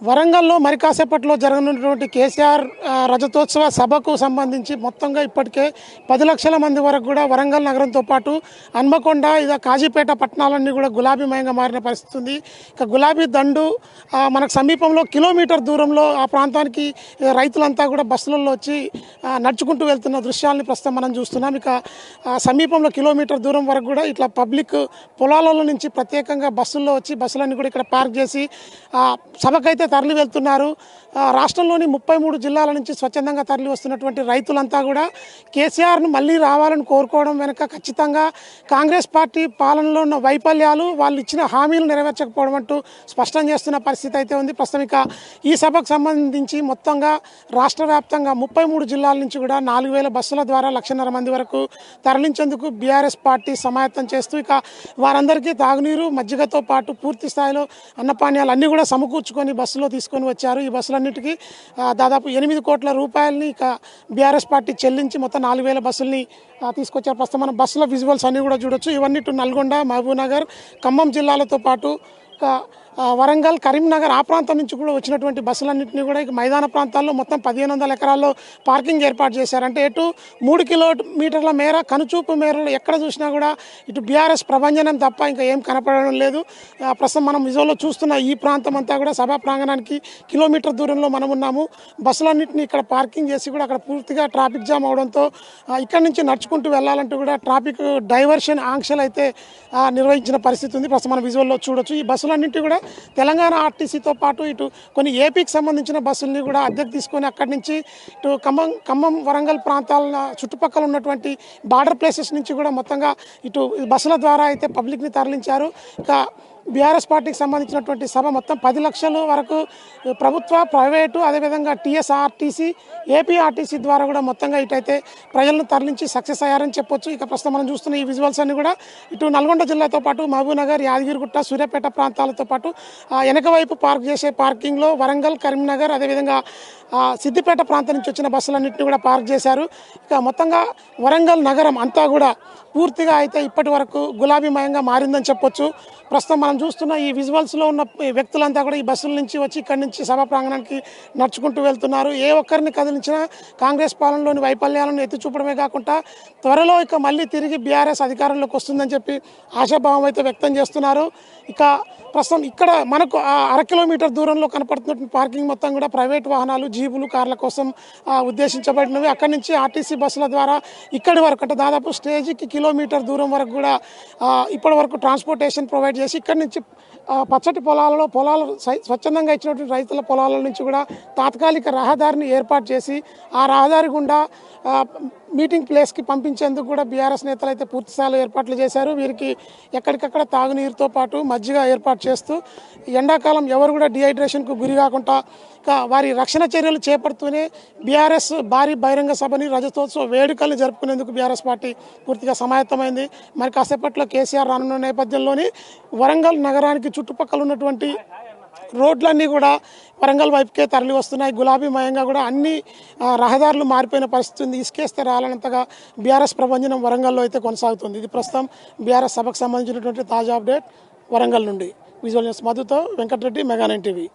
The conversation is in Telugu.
వరంగల్లో మరి కాసేపట్లో జరగనున్నటువంటి కేసీఆర్ రజతోత్సవ సభకు సంబంధించి మొత్తంగా ఇప్పటికే 10 లక్షల మంది వరకు కూడా వరంగల్ నగరంతో పాటు హన్మకొండ ఇక కాజీపేట పట్టణాలన్నీ కూడా గులాబీమయంగా మారిన పరిస్థితి ఉంది. ఇక గులాబీ దండు మనకు సమీపంలో కిలోమీటర్ దూరంలో ఆ ప్రాంతానికి రైతులంతా కూడా బస్సులలో వచ్చి నడుచుకుంటూ వెళ్తున్న దృశ్యాలని ప్రస్తుతం మనం చూస్తున్నాం. ఇక సమీపంలో కిలోమీటర్ దూరం వరకు కూడా ఇట్లా పబ్లిక్ పొలాలలో నుంచి ప్రత్యేకంగా బస్సుల్లో వచ్చి బస్సులన్నీ కూడా ఇక్కడ పార్క్ చేసి సభకైతే తరలి వెళ్తున్నారు. రాష్ట్రంలోని 33 జిల్లాల నుంచి స్వచ్ఛందంగా తరలి వస్తున్నటువంటి రైతులంతా కూడా కేసీఆర్ను మళ్ళీ రావాలని కోరుకోవడం వెనుక ఖచ్చితంగా కాంగ్రెస్ పార్టీ పాలనలో ఉన్న వైఫల్యాలు, వాళ్ళు ఇచ్చిన హామీలు నెరవేర్చకపోవడం అంటూ స్పష్టం చేస్తున్న పరిస్థితి అయితే ఉంది. ప్రస్తుతం ఇక ఈ సభకు సంబంధించి మొత్తంగా రాష్ట్ర వ్యాప్తంగా 33 జిల్లాల నుంచి కూడా 4000 బస్సుల ద్వారా 1,50,000 మంది వరకు తరలించేందుకు బీఆర్ఎస్ పార్టీ సమాయత్తం చేస్తూ ఇక వారందరికీ తాగునీరు, మజ్జిగతో పాటు పూర్తి స్థాయిలో అన్నపానీయాలు అన్నీ కూడా సమకూర్చుకొని బస్సులో తీసుకొని వచ్చారు. ఈ బస్సులన్నిటికీ దాదాపు 8 కోట్ల రూపాయలని ఇక బీఆర్ఎస్ పార్టీ చెల్లించి మొత్తం 4000 బస్సుల్ని తీసుకొచ్చారు. ప్రస్తుతం మనం బస్సుల విజువల్స్ అన్నీ కూడా చూడొచ్చు. ఇవన్నీ నల్గొండ, మహబూబ్నగర్, ఖమ్మం జిల్లాలతో పాటు వరంగల్, కరీంనగర్ ఆ ప్రాంతం నుంచి కూడా వచ్చినటువంటి బస్సులన్నింటినీ కూడా ఇక మైదాన ప్రాంతాల్లో మొత్తం 1500 ఎకరాల్లో పార్కింగ్ ఏర్పాటు చేశారంటే ఎటు 3 కిలోమీటర్ల మేర కనుచూపు మేరలో ఎక్కడ చూసినా కూడా ఇటు బీఆర్ఎస్ ప్రభంజనం తప్ప ఇంకా ఏం కనపడడం లేదు. ప్రస్తుతం మనం విజువల్లో చూస్తున్న ఈ ప్రాంతం అంతా కూడా సభా ప్రాంగణానికి కిలోమీటర్ దూరంలో మనం ఉన్నాము. బస్సులన్నింటినీ ఇక్కడ పార్కింగ్ చేసి కూడా అక్కడ పూర్తిగా ట్రాఫిక్ జామ్ అవడంతో ఇక్కడ నుంచి నడుచుకుంటూ వెళ్ళాలంటూ కూడా ట్రాఫిక్ డైవర్షన్ ఆంక్షలు అయితే నిర్వహించిన పరిస్థితి ఉంది. ప్రస్తుతం మనం విజువల్లో చూడొచ్చు. ఈ బస్సులన్నింటి కూడా తెలంగాణ ఆర్టీసీతో పాటు ఇటు కొన్ని ఏపీకి సంబంధించిన బస్సుల్ని కూడా అద్దెకు తీసుకొని అక్కడి నుంచి ఇటు ఖమ్మం వరంగల్ ప్రాంతాల చుట్టుపక్కల ఉన్నటువంటి బార్డర్ ప్లేసెస్ నుంచి కూడా మొత్తంగా ఇటు బస్సుల ద్వారా అయితే పబ్లిక్ని తరలించారు. ఇక బీఆర్ఎస్ పార్టీకి సంబంధించినటువంటి సభ మొత్తం 10 లక్షల వరకు ప్రభుత్వ, ప్రైవేటు, అదేవిధంగా టీఎస్ఆర్టీసీ, ఏపీఆర్టీసీ ద్వారా కూడా మొత్తంగా ఇటైతే ప్రజలను తరలించి సక్సెస్ అయ్యారని చెప్పొచ్చు. ఇక ప్రస్తుతం మనం చూస్తున్న ఈ విజువల్స్ అన్ని కూడా ఇటు నల్గొండ జిల్లాతో పాటు మహబూబ్నగర్, యాదగిరిగుట్ట, సూర్యాపేట ప్రాంతాలతో పాటు వెనక వైపు పార్క్ చేసే పార్కింగ్లో వరంగల్, కరీంనగర్, అదేవిధంగా సిద్దిపేట ప్రాంతం నుంచి వచ్చిన బస్సులన్నింటినీ కూడా పార్క్ చేశారు. ఇక మొత్తంగా వరంగల్ నగరం అంతా కూడా పూర్తిగా అయితే ఇప్పటి వరకు గులాబీమయంగా మారిందని చెప్పొచ్చు. ప్రస్తుతం మనం చూస్తున్న ఈ విజువల్స్లో ఉన్న వ్యక్తులంతా కూడా ఈ బస్సుల నుంచి వచ్చి ఇక్కడి నుంచి సభా ప్రాంగణానికి నడుచుకుంటూ వెళ్తున్నారు. ఏ ఒక్కరిని కదిలించినా కాంగ్రెస్ పాలనలోని వైఫల్యాలను ఎత్తి చూపడమే కాకుండా త్వరలో ఇక మళ్ళీ తిరిగి బీఆర్ఎస్ అధికారంలోకి వస్తుందని చెప్పి ఆశాభావం అయితే వ్యక్తం చేస్తున్నారు. ఇక ప్రస్తుతం ఇక్కడ మనకు 1/2 కిలోమీటర్ దూరంలో కనపడుతున్న పార్కింగ్ మొత్తం కూడా ప్రైవేట్ వాహనాలు, జీపులు, కార్ల కోసం ఉద్దేశించబడినవి. అక్కడి నుంచి ఆర్టీసీ బస్సుల ద్వారా ఇక్కడి వరకు అంటే దాదాపు స్టేజ్కి కిలోమీటర్ దూరం వరకు కూడా ఇప్పటి వరకు ట్రాన్స్పోర్టేషన్ ప్రొవైడ్ చేసి ఇక్కడి నుంచి పచ్చటి పొలాలు స్వచ్ఛందంగా ఇచ్చినటువంటి రైతుల పొలాల నుంచి కూడా తాత్కాలిక రహదారిని ఏర్పాటు చేసి ఆ రహదారి గుండా మీటింగ్ ప్లేస్కి పంపించేందుకు కూడా బీఆర్ఎస్ నేతలు అయితే పూర్తిస్థాయిలో ఏర్పాట్లు చేశారు. వీరికి ఎక్కడికక్కడ తాగునీరుతో పాటు మజ్జిగ ఏర్పాటు చేస్తూ ఎండాకాలం ఎవరు కూడా డిహైడ్రేషన్కు గురి కాకుండా వారి రక్షణ చర్యలు చేపడుతూనే బీఆర్ఎస్ భారీ బహిరంగ సభని, రజతోత్సవ వేడుకల్ని జరుపుకునేందుకు బీఆర్ఎస్ పార్టీ పూర్తిగా సమాయత్తమైంది. మరి కాసేపట్లో కేసీఆర్ రానున్న నేపథ్యంలోని వరంగల్ నగరానికి చుట్టుపక్కల ఉన్నటువంటి రోడ్లన్నీ కూడా వరంగల్ వైపుకే తరలి వస్తున్నాయి. గులాబీమయంగా కూడా అన్ని రహదారులు మారిపోయిన పరిస్థితి ఉంది. ఇసుకేస్తే రాలనంతగా బీఆర్ఎస్ ప్రభంజనం వరంగల్లో అయితే కొనసాగుతుంది. ఇది ప్రస్తుతం బీఆర్ఎస్ సభకు సంబంధించినటువంటి తాజా అప్డేట్ వరంగల్ నుండి. విజువల్ న్యూస్ మధుతో వెంకటరెడ్డి, మెగా 9 టీవీ.